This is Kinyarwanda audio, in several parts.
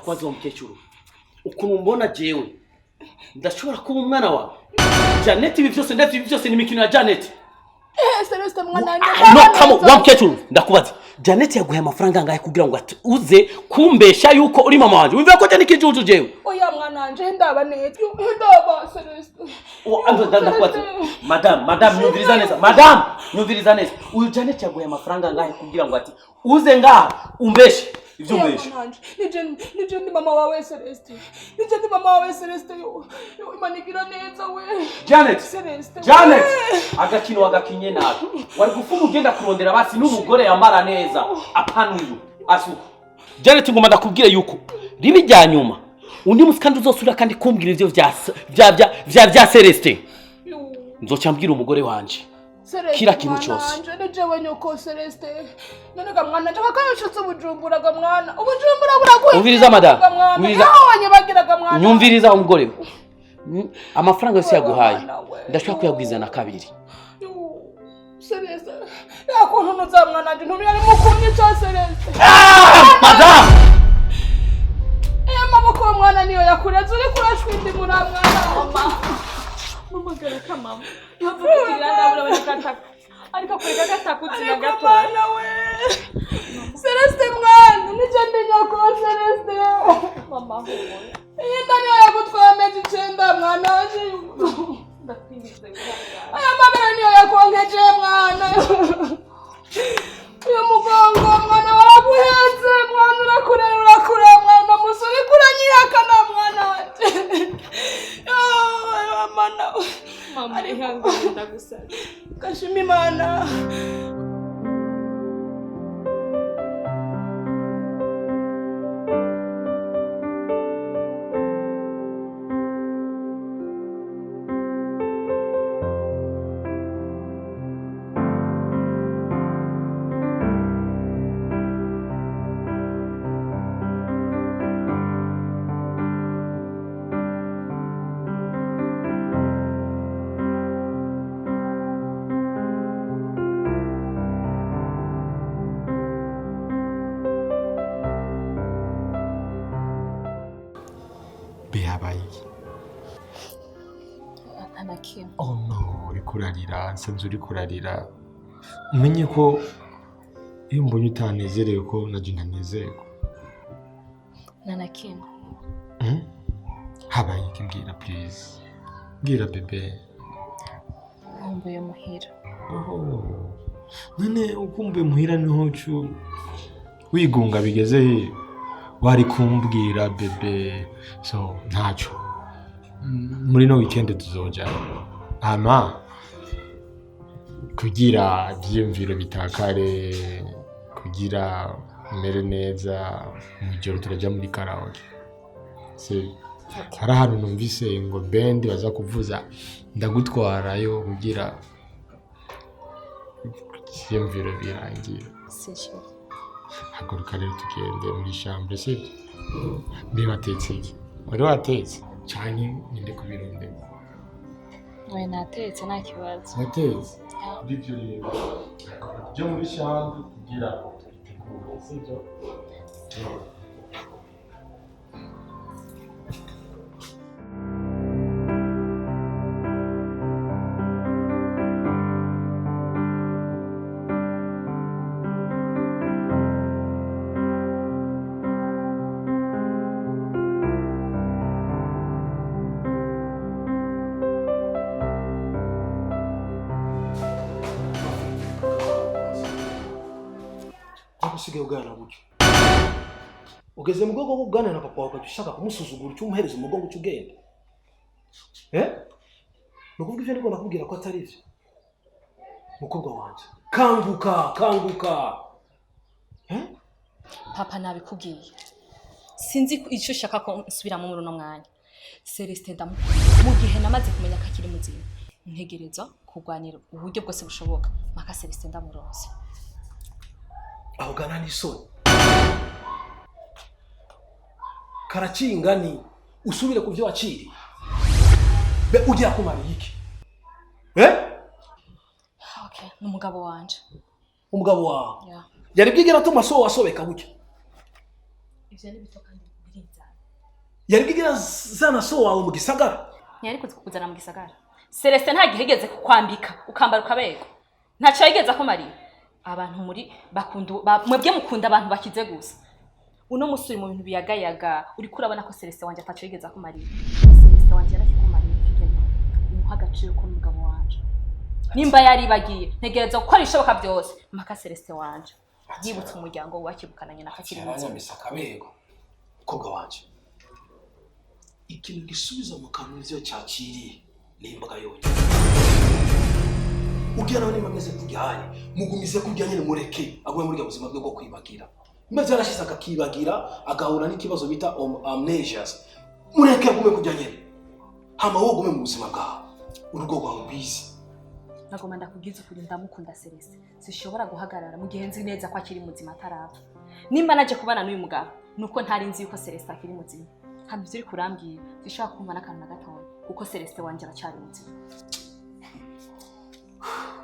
ndakubaza uwo mukecuru ukuntu mbona jewe ndashobora kuba umwana wawe Janet ibi byose ni imikino ya Janet Celeste mwana nje no kamo wa mukecuru ndakubaza Janet yaguhaye amafaranga angahe kugira ngo uze kumbesha yuko uri mama wanje wumva ko cyane kijuju jewe oya mwana nje ndaba neza ndaba Celeste ndakubaza madam nyumviriza neza uyu Janet yaguhaye amafaranga angahe kugira ngo uze ngaha umbeshe ivyo mbeshe nije ndi mama wawe Celeste nije ndi mama wawe Celeste yo imanigira neza we Janet Celeste Janet agakino wagakinye nabi wari gufuma ugenda kurondera basi n'umugore yambara neza apanuyu asuko Janet ngoma ndakubwire yuko ribi rya nyuma undi musikandi uzosura kandi kumbwira ivyo vya Celeste nzocambwira umugore wanje kira kintu cyose nje wenyoko Celeste none gamwana ndaka kayishutse ubujumbura gamwana ubujumbura buraguye umviriza madam umviriza bagira gamwana nyumviriza umugore amafaranga yose yaguhaye ndashaka kuyagwiza na kabiri Celeste yakuntu nuzamwana nje ntumye ari mukunye cya Celeste madam maboko mwana niyo yakureze uri kurashwindi muri mwana mama garaka mama yavugira ndabura bakataka ariko kureka gatakutira gato we Celeste mwana nijende nyako Celeste mama ho indani yakutwameje cyenda mwana waje ndakwingize aya mama niyo yakongeje mwana uyu mugongo mwana waraguhenze mwana urakura mwana musuri kuranyihakana mwana wanje mama ihangane ndagusaba kashimi mana Oh no, urikurarira, nsanzwe urikurarira. Umenye ko iyo mbonye utanezerewe ko naje ntanezerwa. Nanakino. Habaye iki mbwira please. Mbwira bebe. Nkumbuye muhira. None ukumbuye muhira niho cyo wigunga bigeze he? Wari kumbwira bebe. So ntacho. Muri no weekend tuzoja. Kugira byiyumviro bitakare, kugira mere neza mu ijoro turajya muri karaoke. Hari ahantu numvise ngo band baza kuvuza ndagutwarayo kugira byiyumviro birangira. Sicyo. Haguruka rero tugende muri chambre sibyo? Bibatetse iki? Wari watetse? Cyane ninde kubirunde. Oya natetse nta kibazo. Natetse. Bivyo rero. Byo muri chambre kugira tubitegure sibyo? Usigaye ugana gutyo ugeze mu rwego rwo kuganira na papa wawe ushaka kumusuzugura icyo umuhereza umugongo cy'ugenda nukuvuga ivyo ndiko nakubwira ko atari ivyo mukobwa wanje kanguka Papa nabikubwiye sinzi icyo shaka ko nsubira mu runo mwanya Celeste mu gihe namaze kumenya ko akiri muzima ntegereza kugwanira uburyo bwose bushoboka maka Celeste ndamurose aho gana n'isoni karacingani usubire ku byo waciri be ugiye kumara iki okay n'umugabo wanje umugabo wawe yari bwigera atuma so wasobeka gutya ivyo ni bito kandi biriza yari bwigira zana so wawe mu gisagara ntiyari kuzana mu gisagara. Celestin nta gihegeze kukwambika ukambara ukabego. Ntaco yigeze ko Maria. Abantu muri bakunda mwebwe mukunda abantu bakize gusa. Uno musuri mu bintu biyagayaga uri kurabona ko Celestin wanje ataco yigeze ko Maria. Celestin wanje yarashiko Maria kigenda. Umuha agaciro ko mugabo wanje. Nimba yari bagiye ntegereza gukora ishoboka byose maka Celestin wanje. Yibutse umuryango wakibukananye na kakiri muzima misakabego. Koga wanje. Ikintu gisubiza mu kantu ivyo cyakiriye nimbaga yonye. Ugira nawe nimameze kujyanye mugumize kujyanye ne mureke agwe muri ubuzima bwe bwo kwibagira. Mbaze arashize akakibagira agahura n'ikibazo bita amnesias. Mureke agume kujyanye. Hama wo gume mu buzima bwawe. Urugo rwawe rwize. Nagoma ndakugize kuri ndamukunda Celestin. Sishobora guhagarara mu gihe nzi neza ko akiri muzima atarapfa. Nimba naje kubana n'uyu mugabo nuko ntari nzi yuko Celestin akiri muzima. Hano ziri kurambwira zishaka kumva n'akantu na gatoya kuko Celestin wanje aracyari muzima.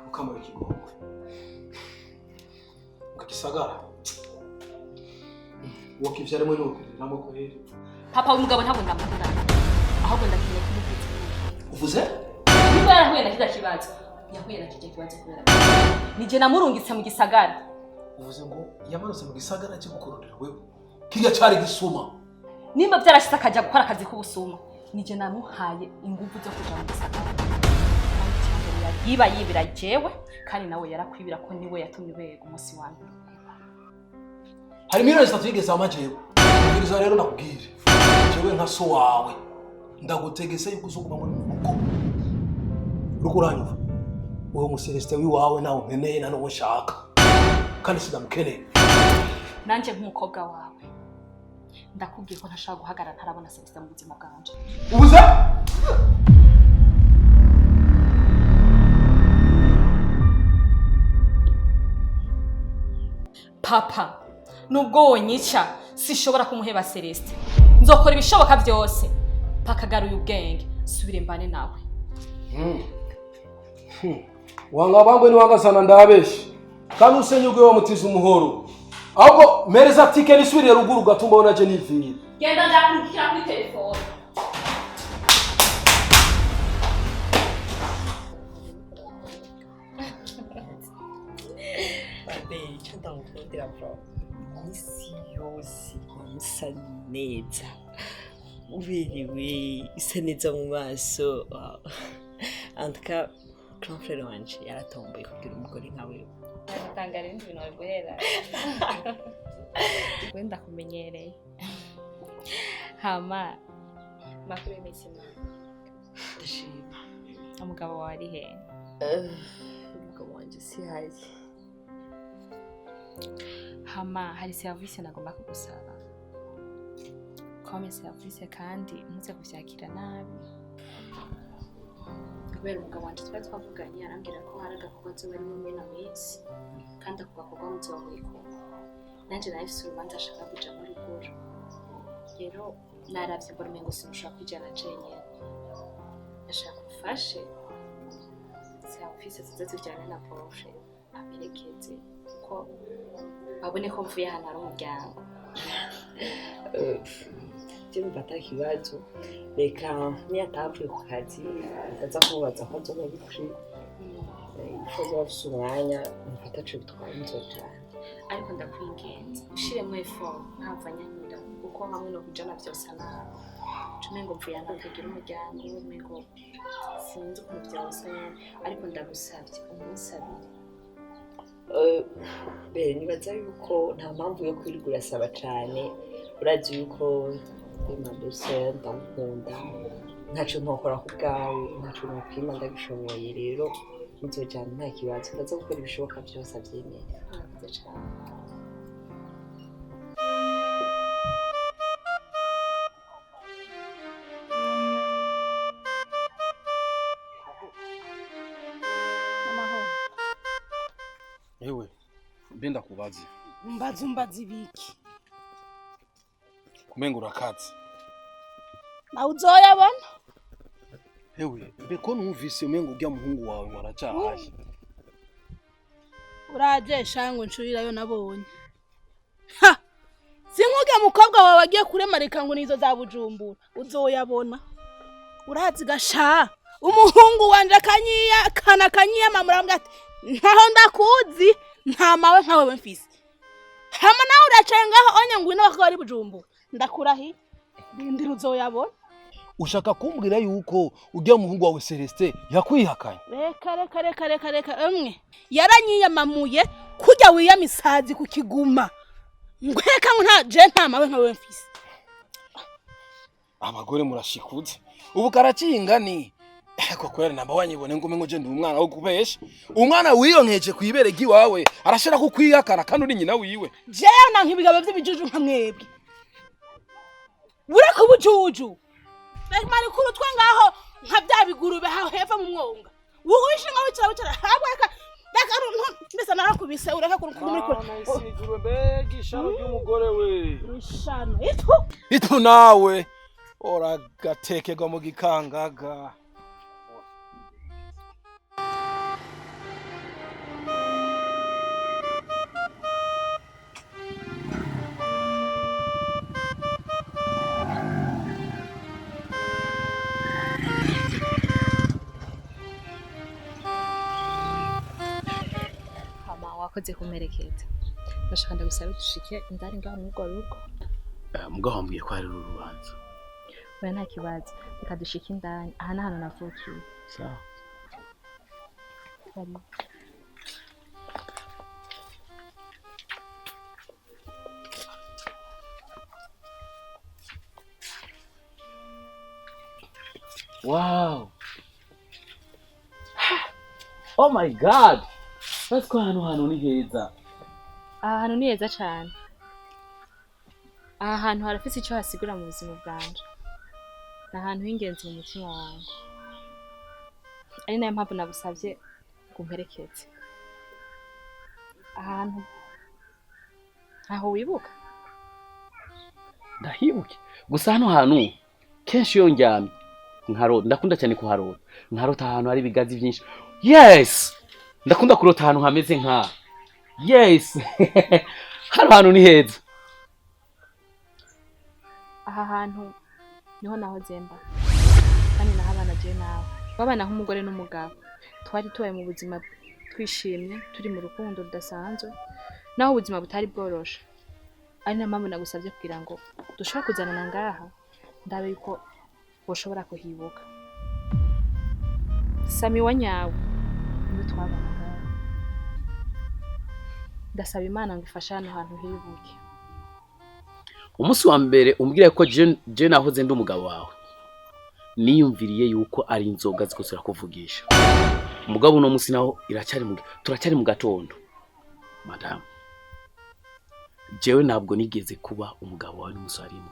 Ukamara ikigongwe. Ukagisagara. Wakivyaremo no kuriramo ko rero. Papa umugabo ntabwo ndamukunda. Ahubwo ndakiye kumufite. Uvuze? Niba yarahuye na kiza kibazo. Yahuye na kijya kibazo kubera. Nije namurungitse mu gisagara. Uvuze ngo yamanutse mu gisagara cyo gukororera wewe. Kirya cyari gisuma. Nimba byarashitse akajya gukora akazi k'ubusuma. Nije namuhaye ingufu zo kuja mu gisagara. Yiba yibira jewe kandi nawe yarakwibira ko niwe yatumye ubega umunsi wanjye. Hari miliyoni 3 yigeze amajewe. Ngiriza rero nakubwire. Jewe nka so wawe. Ndagutegese yuko uzokuba muri muko. Rukuranyuva. Wowe mu Celestin wiwawe nawe nkeneye na no nshaka. Kandi sidamukeneye. Nanje nk'umukobwa wawe. Ndakubwiye ko ntashaka guhagarara ntarabona Celestin mu buzima bwanje. Ubuze? Papa, nubwo wonyica sishobora kumuheba Celestin. Nzokora ibishoboka byose. Pakagaruye ubwenge, subire mbane nawe. Wanga bangwe ni wanga sana ndabeshi. Kandi usenyugwe wa mutiza umuhoro. Ahubwo mereza tike nisubire ruguru gatumba ona je nivira. Genda ndakurikira kuri telefone. Babe, chanta ngukundira bro. Isi yose isa neza. Ubiriwe isa neza mu maso. En tout cas, grand frère wanje yaratomboye kugira umugore nkawe. Natangara ibintu biguhera. Wenda kumenyereye. Hama makuru y'imitsima. Ndashima. Umugabo wawe ari he? Umugabo wanje si hari. Hama hari service nagomba kugusaba. Kome service kandi ntuze kuvyakira nabi. Kubera umugabo wanje twari twavuganye yarambwira ko hari agakozo bari mu mena minsi kandi ako gakorwa muzohwiko. Nanje nahise urubanza ashaka kuja muri ruguru. Rero naravye mbona umengo simushaka kwijana jenyene. Ndashaka ufashe service zizatujyana na profe amerekeze ko babone ko mvuye hano ari umuryango. Jemu bata kibazo. Reka niyatavuye ku kazi ndaza kubaza ko nzoba bikuri. Ifozo bafise umwanya mfata cyo bitwaye cyane. Ariko ndakwingenza ushiremo effort ntavanyanyira kuko hamwe no kujana byose nawe. Cumengo mvuye hano kagira umuryango umengo sinzi ukuntu byose ariko ndagusabye umusabire. Bere nibaza yuko nta mpamvu yo kwirigura saba cyane. Urazi yuko imandose ndamukunda. Ntaco ntokora ku bwawe, ntaco nopima ndagishoboye rero nzojana nta kibazo ndaza gukora ibishoboka byose abyemeye. Murakoze cyane. Ewe, benda kubazi. Mbazi ibiki? Kumenga urakazi. Na uzoyabona? Ewe, beko numvise umenga ujya muhungu wawe mwaracahaje. Uraje shango nshurirayo nabonye. Ha! Sinkuge mukobwa wawe wagiye kuremarika ngo nizo za Bujumbura uzoyabona urazi gasha umuhungu wanje kanyiya mamurambwa ati ntaho ndakuzi nta mawe nkawe mfise hama nawe uracengaho onye ngwino bakaba ari Bujumbura ndakurahi ndindira uzoyabona ushaka kumbwira yuko ujya muhungu wawe Celestin yakwihakanye reka emwe yaranyiyamamuye kujya wiyamisazi ku kiguma ngweka ngo nta mawe nkawe mfise abagore murashikuze ubu karacingani eko kwera namba wanyibone ngo umengo je ndi umwana wo kubesha umwana wiyonkeje kwibere giwawe arashira ko kwihakana kandi uri nyina wiwe jewe nanka ibigabo by'ibijuju nka mwebwe burako bujuju mari kuru twe ngaho nka bya bigurube haho heva mu mwonga wuwishe ngaho wicara habweka mbese narakubise ureka kuri muri kure nayisigurwe mbega ishano ry'umugore we ishano itu nawe oragatekegwa mu gikangaga wakoze kumerekeza ndashaka ndagusaba dushike indari ngaho mu rugo mugabo wambwiye ko ari urubanza oya nta kibazo reka dushike indani aha n'ahantu navukiye sawa wow oh my god that's ko hano ni heza aha hantu ni heza cyane aha hantu harafise icyo hasigura mu buzima bwanje ni ahantu h'ingenzi mu mutima wanjye ari nayo mpamvu nagusabye kumperekeze ahantu aho wibuka ndahibuke gusa hano hantu kenshi iyo njyamye nkarota ndakunda cyane kuharota nkarota ahantu hari ibigazi byinshi yes ndakunda kurota ahantu hameze nka yes hano hantu ni heza aha hantu niho naho zemba kandi nahabana je nawe babana nk'umugore n'umugabo twari tubaye mu buzima twishimye turi mu rukundo rudasanzwe naho ubuzima butari bworoshe ari na mpamvu nagusabye kugira ngo dushobora kuzanana ngaha ndabe yuko woshobora kuhibuka Sami wa nyawe niwe twabanaga ndasaba Imana ngo ifashe hano hantu hibuke umunsi wa mbere umbwira ko je nahoze ndi umugabo wawe niyumviriye yuko ari inzoga zikosera kuvugisha umugabo no munsi naho turacyari mu gatondo madam jewe ntabwo nigeze kuba umugabo wawe n'umusarimo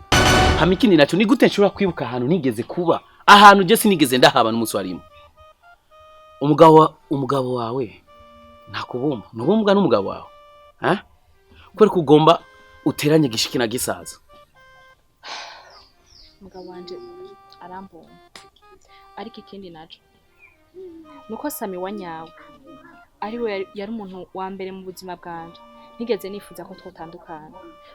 hamikindi naco ni gute nshobora kwibuka ahantu nigeze kuba ahantu je sinigeze ndahaba n'umusarimo umugabo wawe nakubumba nubumbwa n'umugabo wawe kwere kugomba uteranye gishiki na gisaza umugabo wanje arambonye ariko ikindi naco nuko Sami wa nyawe ariwe yari umuntu wa mbere mu buzima bwanje ntigeze nifuza ko twotandukana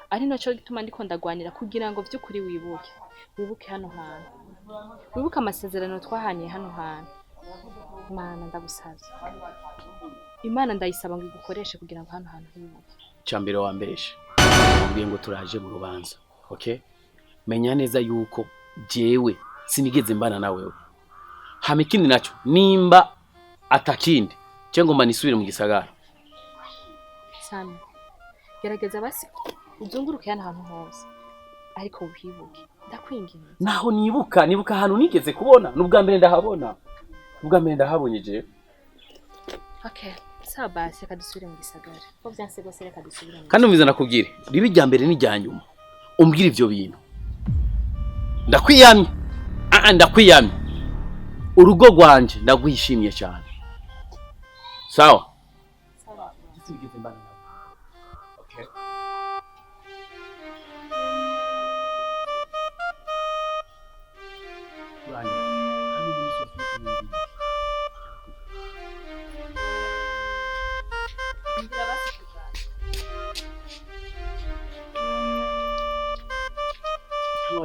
ari naco gituma ndiko ndagwanira kugira ngo vy'ukuri wibuke hano hantu wibuke amasezerano twahaniye hano hantu Mana ndagusavye Imana ndayisaba ngo igukoreshe kugira ngo hano hantu hibuke cyambere wambeshe mbwiye ngo turaje mu rubanza okay menya neza yuko jewe sinigeze mbana na wewe hamikindi naco nimba atakindi cengo manisubire mu gisagara Sami gerageza basi uzunguruke hano hantu hose ariko uhibuke ndakwinginze naho nibuka hano nigeze kubona n'ubwa mbere ndahabonye je okay sawa basi kadusubire mu gisagara ko byanse gose reka dusubire kandi umviza nakubwire ribi rya mbere n'ijya nyuma umbwire ivyo bintu ndakwiyamye urugo rwanje ndagwishimiye cyane sawa sigeze mbana okay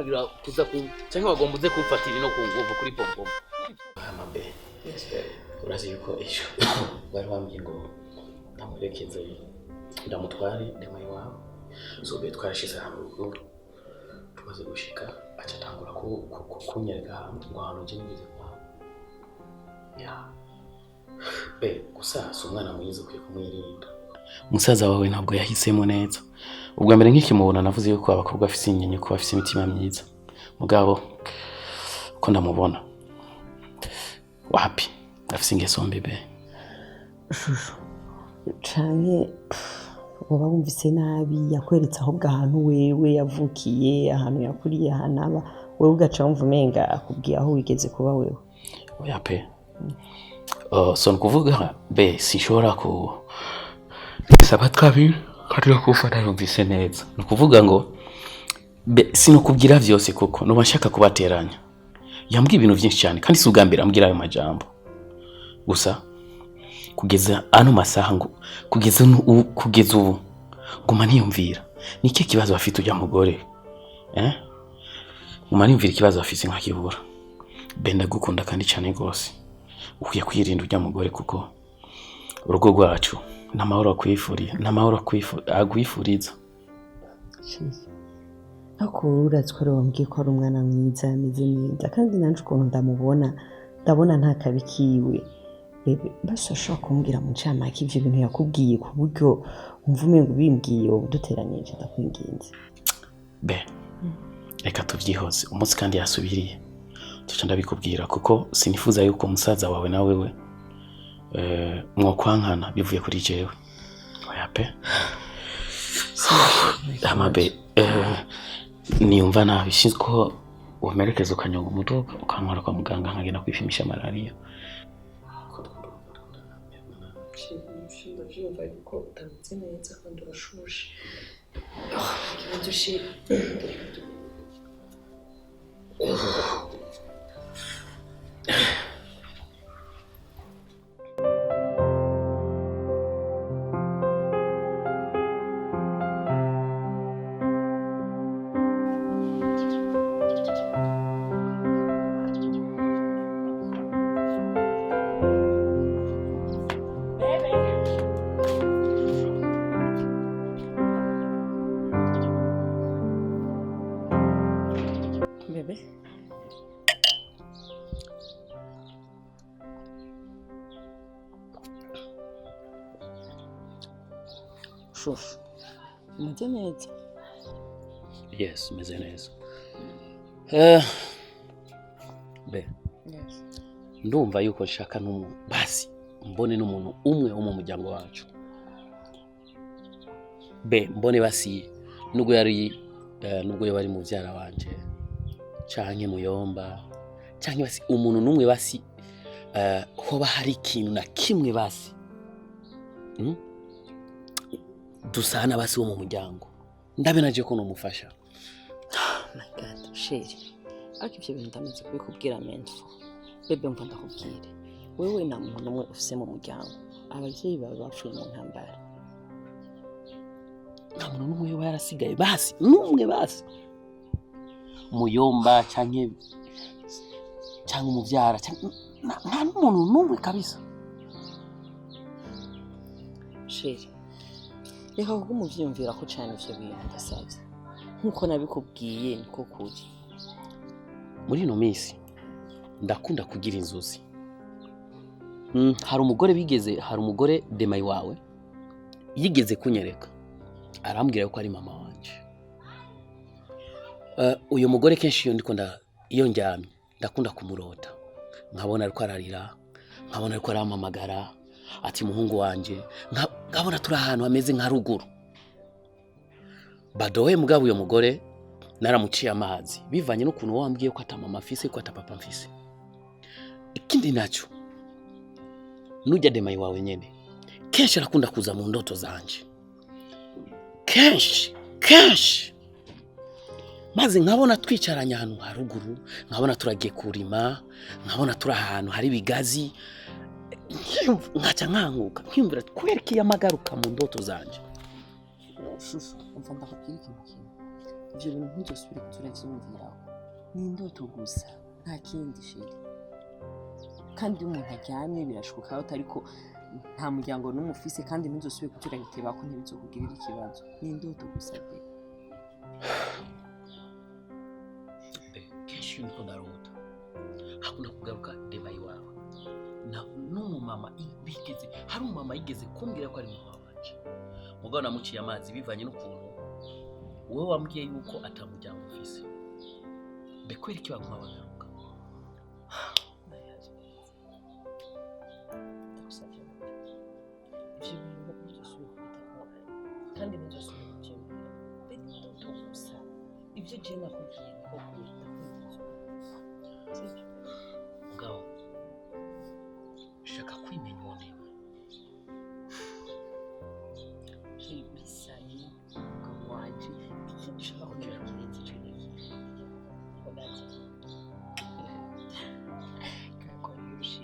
wagira kuza ku cyangwa wagomba uze kumfatira no kunguvu kuri pompom. Amabe. Urazi yuko ejo bari bambwiye ngo ndamurekeze ndamutware ndema iwawe. So be twarashize hamwe Urukundo. Tumaze gushika aca tangura kunyereka ahantu je nigeze kwa. Ya. Be gusa so umwana mwiza ukwiye kumwirinda. Musaza wawe ntabwo yahisemo neza. Ubwa mbere nk'ikimubona navuze yuko abakobwa afise inyenye ko afise imitima myiza. Mugabo ko ndamubona. Wapi? Afise ingeso mbi be. Shusho. Canke waba wumvise nabi yakweretse aho bwahantu wewe yavukiye ahantu yakuriye hanaba wewe ugaca wumva umenga akubwiye aho wigeze kuba wewe. Oya pe. So nkuvuga be sinshobora ku sabatwabi kandi kufata yumvise neza. Nukuvuga ngo be sinokubwira vyose kuko no bashaka kubateranya. Yambwiye ibintu byinshi cyane kandi si ugambira ambwira ayo majambo. Gusa kugeza ano masaha ngo kugeza ubu nguma niyumvira niki kibazo afite ujya mugore nguma niyumvira ikibazo afite nkakibura. Benda gukunda kandi cyane gose ukwiye kwirinda ujya mugore kuko urugo rwacu namahoro agwifuriza. Ako uratswe wambwiye ko ari umwana mwiza ameze neza kandi nanje ukuntu ndabona nta kabikiwe. Bebe basi ashaka kumbwira mu ncamake ivyo bintu yakubwiye ku buryo umva umengo bimbwiye uduteranije ndakwinginze. Be reka tuvyihoze umunsi kandi yasubiriye tuca ndabikubwira kuko sinifuza yuko musaza wawe na wewe mwokwankana bivuye kuri jewe. Oya pe. Amabe niyumva nabi sinko umerekeza ukanyonga umuduga ukankora kwa muganga nkagenda kwipimisha malaria. Ndumva yuko utameze neza kandi urashushe. Ikibazo shi shusho. Umeze neza? Yes, umeze neza. Be. Yes. Ndumva yuko nshaka basi mbone n'umuntu umwe wo mu muryango wacu. Be mbone basi nubwo yari mu byara wanje canke muyomba canke basi umuntu numwe basi hoba hari ikintu na kimwe basi dusana basi wo mu muryango ndabe naje ko nomufasha. My God, sheri ariko ivyo bintu ndamaze kubikubwira mentful. Bebe mva ndakubwire wewe na muntu umwe ufise mu muryango abavyeyi bawe bapfuye mu ntambara. Nta muntu n'umwe yarasigaye basi n'umwe basi muyomba canke umuvyara nta n'umuntu n'umwe kabisa. Sheri reka kuko umuvyumvira ko cyane ivyo bintu ndasavye nkuko nabikubwiye niko kuri. Muri ino minsi ndakunda kugira inzozi. Hari umugore demayi wawe yigeze kunyereka arambwira ko ari mama wanje. Uyu mugore kenshi iyo ndyamye ndakunda kumurota nkabona ariko ararira nkabona ariko arampamagara ati muhungu wanje nkabona turi ahantu hameze nka ruguru. Badowe mugabo uyo mugore naramuciye amazi bivanye n'ukuntu wambwiye ko atamama afise ko atapapa mfise. Ikindi naco nujya demayi wawe nyene kenshi arakunda kuza mu ndoto zanje kenshi maze nkabona twicaranye ahantu haruguru nkabona turagiye kurima nkabona turi ahantu hari bigazi nkaca nkanguka nkimbura kwereka yamagaruka mu ndoto zanje. Shusho umva ndakubwira ikintu kimwe ivyo bintu ntuzosubire kuzuravyumviraho ni indoto gusa nta kindi sheri kandi iyo umuntu aryamye birashoboka ariko nta muryango n'umufise kandi ntuzosubire kuzurabiteba ko ntibizokugirira ikibazo ni indoto gusa pe kenshi iyo ndiko ndarota hakunda kugaruka dema iwawe n'umumama bigeze hari umumama yigeze kumbwira ko ari mama wanje mugabo namuciye amazi bivanye n'ukuntu wowe wambwiye yuko atamuryango ufise bekwera iki baguma bagaruka ivyo bintu ntuzosubire kubita kandi ntuzosubire kuvyumvira pe ni indoto gusa ivyo je nakubwiye niko kubita mugabo shaka kwimenya uwonewe bisaye umugabo wanje icyo dushaka kugira kirenze ico niki kakora yushi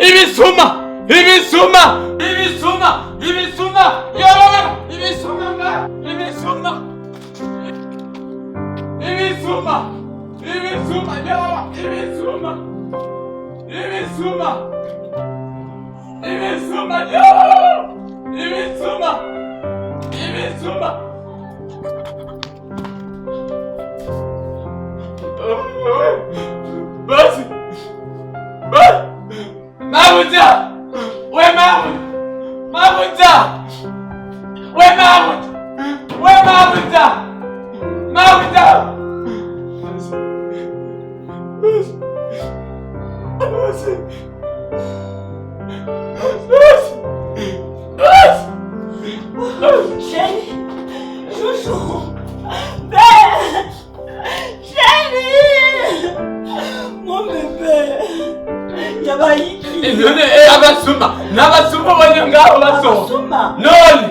Ibisuma! Ibisuma! Ibisuma! Ibisuma! Ibisuma! Ibisuma! Ibisuma! Ibisuma! Ibisuma! Ibisuma! Ibisuma! Ibisuma! Ibisuma! Basi! Basi! Mabuja! We Mabuja! Mabuja! We Mabuja! We Mabuja! Mabuja! Chérie! Chouchou! Belle! Chérie! Mon bébé! Yabaiki! Abasuma! N'abasuma bari ngaho baso! Abasuma! None!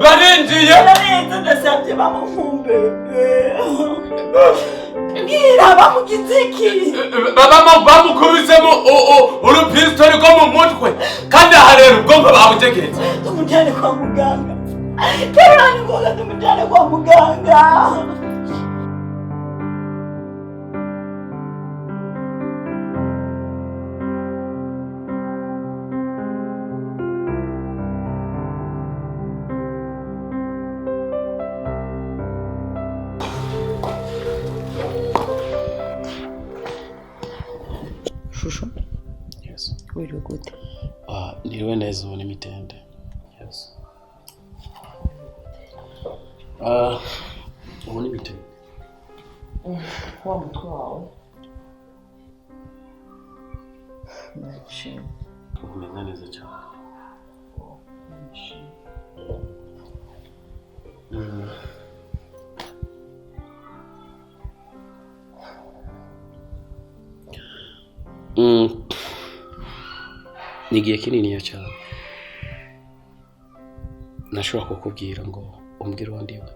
Barinjiye! Narize ndasabye bamufumbebe! Mbwira bamugize iki? Bamukubisemo urupistoli rwo mu mutwe kandi aha rero ubwonko babutegetse. Tumujyane kwa muganga! Terurani ngoga tumujyane kwa muganga! Shusho Yes. wiriwe gute Niriwe neza ubu n'imitende. Yes. Ubu n'imitende. wa mutwe wawe ndashimye Umeze neza cyane. Ni igihe kinini cyane nashobora kukubwira ngo umbwire uwo ndiwe.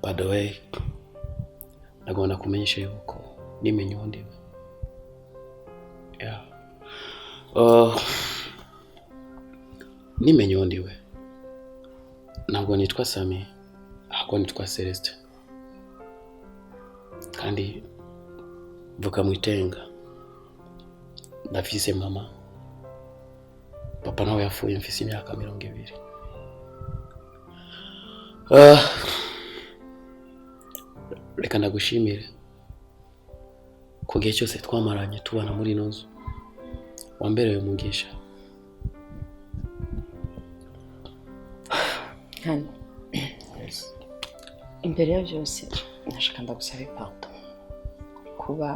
By the way, nagomba kumenyesha yuko nimenye uwo ndiwe. Yeah. Nimenye uwo ndiwe. Ntabwo nitwa Sami, ahubwo nitwa Celeste. Kandi vuga mu itenga. Ndafise mama. Papa nawe yapfuye mfise imyaka 20. Reka ndagushimire ku gihe cyose twamaranye tubana muri ino nzu. Wambereye umugisha. hano imbere ya byose nashaka ndagusaba pardon kuba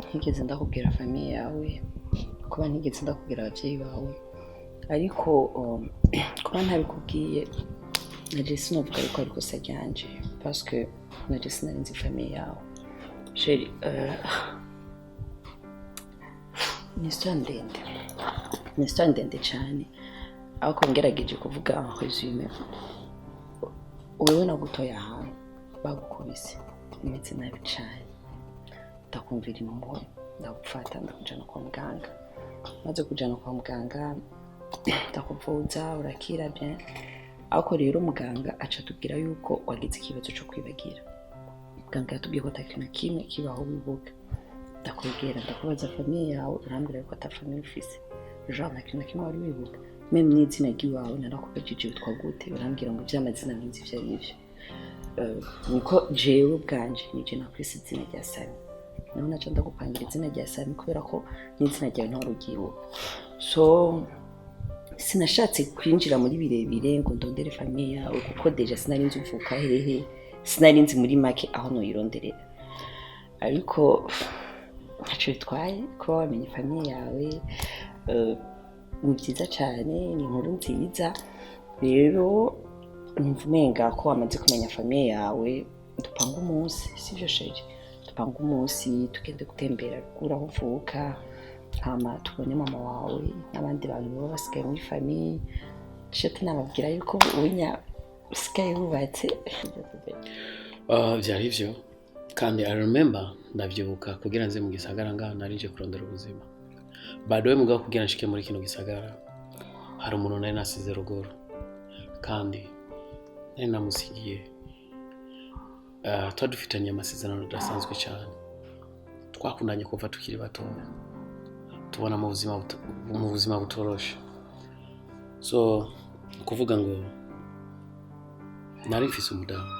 ntigeze ndakubwira famiye yawe kuba ntigeze ndakubwira ababyeyi bawe ariko kuba ntabikubwiye naje sinovuga yuko ari kosa ryanje parce que naje sinarinzi famiye yawe chérie ni histoire ndende cyane ariko ngerageje kuvuga en résumé wewe nagutoye ahantu bagukubise imeze nabi cyane ndakumvira impuhwe ndagufata ndakujana kwa muganga maze kujana kwa muganga ndakuvuza urakira bien ariko rero muganga aca tubwira yuko wagize ikibazo cyo kwibagira muganga yatubwiye ko atakintu kimwe kibaho wibuka ndakwegera ndakubaza famiye yawe urambwira ko atafamiye ufise genre nta kintu kimwe wari wibuka meme n'izina ry'iwawe narakubajije witwa gute urambwira ngo iby'amazina nzi ivyo ari byo niko jewe ubwanje nije nakwise izina rya Sami naho naca ndagupangira izina rya Sami kubera ko n'izina ryawe nta rugibuka so sinashatse kwinjira muri birebire ngo ndondere famiye yawe kuko deja sinarinzi uvuka hehe sinarinzi muri make aho noyironderera ariko ntacyo bitwaye kuba wamenye famiye yawe ni byiza cyane ni inkuru nziza rero nimvumenga ko wamaze kumenya famiye yawe dupanga umunsi sivyo sheri dupanga umunsi tugende gutembera ruguru aho uvuka hama tubone mama wawe n'abandi bantu baba basigaye muri famiye sheti nababwira yuko uwinya usigaye wubatse byari byo kandi I remember ndavyibuka kugira nze mu gisagara ngaho narije kurondera ubuzima badowe mugabo kugira nshike muri kino gisagara hari umuntu nari nasize ruguru kandi nari namusigiye twadufitanye amasezerano adasanzwe cyane twakundanye kuva tukiri batoya tubona mu buzima butoroshe so kuvuga ngo nari mfise umudamu